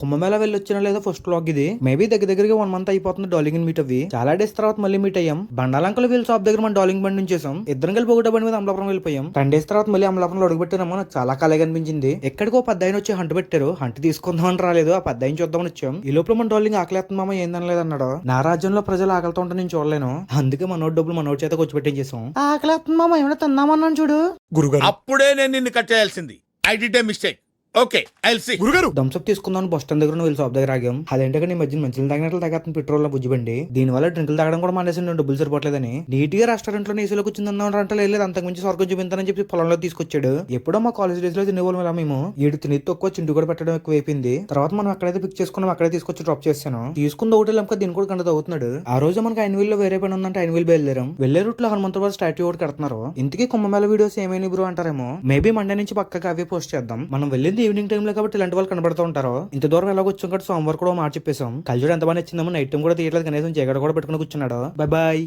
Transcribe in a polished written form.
కుంభమేళ వెళ్ళి వచ్చినా లేదా ఫస్ట్ వ్లాగ్ ఇది. మేబీ దగ్గరగా 1 మంత్ అయిపోతుంది డార్లింగ్ మీట్ అవి. చాలా డేస్ తర్వాత మళ్ళీ మీట్ అయ్యాం. బండాలంకలు వీళ్ళ షాప్ దగ్గర మన డార్లింగ్ బండి నుంచేసాం. ఇద్దరం కలిపి ఒకటే బండి మీద అమలాపురం వెళ్ళిపోయాం. 10 డేస్ తర్వాత మళ్ళీ అమలాపురంలో అడుగుపెట్టారమ్మో నాకు చాలా కాలేగా అనిపించింది. ఎక్కడికో పెద్దాయన వచ్చి హంట పెట్టారు. హంట తీసుకుందామని రాలేదు, ఆ పెద్దాయన చూద్దామని వచ్చాం. ఈ లోపల మన డార్లింగ్ ఆకలేస్తుంది మామ ఏందనలేదు అన్నాడు. నా రాజ్యంలో ప్రజలు ఆకలితో ఉంటే నేను చూడలేను, అందుకే మనోడి డబ్బులు మనోడి చేత వచ్చి పెట్టించేసాం. ఆకలేస్తుంది మామ ఏమైనా తిందామన్నాను చూడు. గురుగారు అప్పుడే నేను నిన్ను కట్ చేయాల్సింది. I did a mistake. Okay I will see. గురుగారు థమ్స్అప్ తీసుకుందాం బస్ స్టాండ్ దగ్గర వీళ్ళ షాప్ దగ్గర ఆగాం. అదేంటే ఈ మధ్య మంచిలు తాగినట్లు తాగేస్తుంది పెట్రోల్ లో బుజ్జిబండి. దీని వల్ల డ్రింకులు తాగడం కూడా మానేసి నేను డబ్బులు సరిపోవట్లేదని నీట్ గా రెస్టారెంట్ లో ఏసీలో కూర్చుందాం అంటే లేదు, అంతకు మించి స్వర్గం చూపించానని చెప్పి పొలంలో తీసుకొచ్చాడు. ఎప్పుడో మా కాలేజ్ డేస్ లో తినేవాళ్ళం ఇలా మేము. ఏడు తిని తక్కువ చిండు కూడా పెట్టడం ఎక్కువ అయిపోయింది. తర్వాత మనం ఎక్కడైతే పిక్ చేసుకున్నాం అక్కడే తీసుకొచ్చి డ్రాప్ చేశాను. తీసుకుంది ఒకటి లెంక దీని కూడా గంట అవుతున్నాడు. ఆ రోజు మనకి ఐన్విల్ లో వేరే పని ఉందంటే ఐన్విల్ బయలుదేరాం. వెళ్లే రూట్ లో హనుమంతరావు స్టాట్యూ ఒకటి కడుతున్నారు. ఇంతకీ కుంభమేళ వీడియోస్ ఏమైనా బ్రో అంటారేమో. మేబీ మండే నుంచి పక్కగా అవే పోస్ట్ చేద్దాం. మనం వెళ్ళింది ఈవినింగ్ టైమ్ లో కాబట్టి ఇలాంటి వాళ్ళు కనబడుతూ ఉంటారు. ఇంత దూరం ఎలాగొచ్చాం కాబట్టి సోమవారం కూడా మార్చి చెప్పేసాం. కల్చర్ ఎంత బాగా నచ్చిందో నైట్ టైం కూడా తీయట్లేదు, కనీసం జగడ కూడా పెట్టుకుని కూర్చున్నాడు. Bye bye.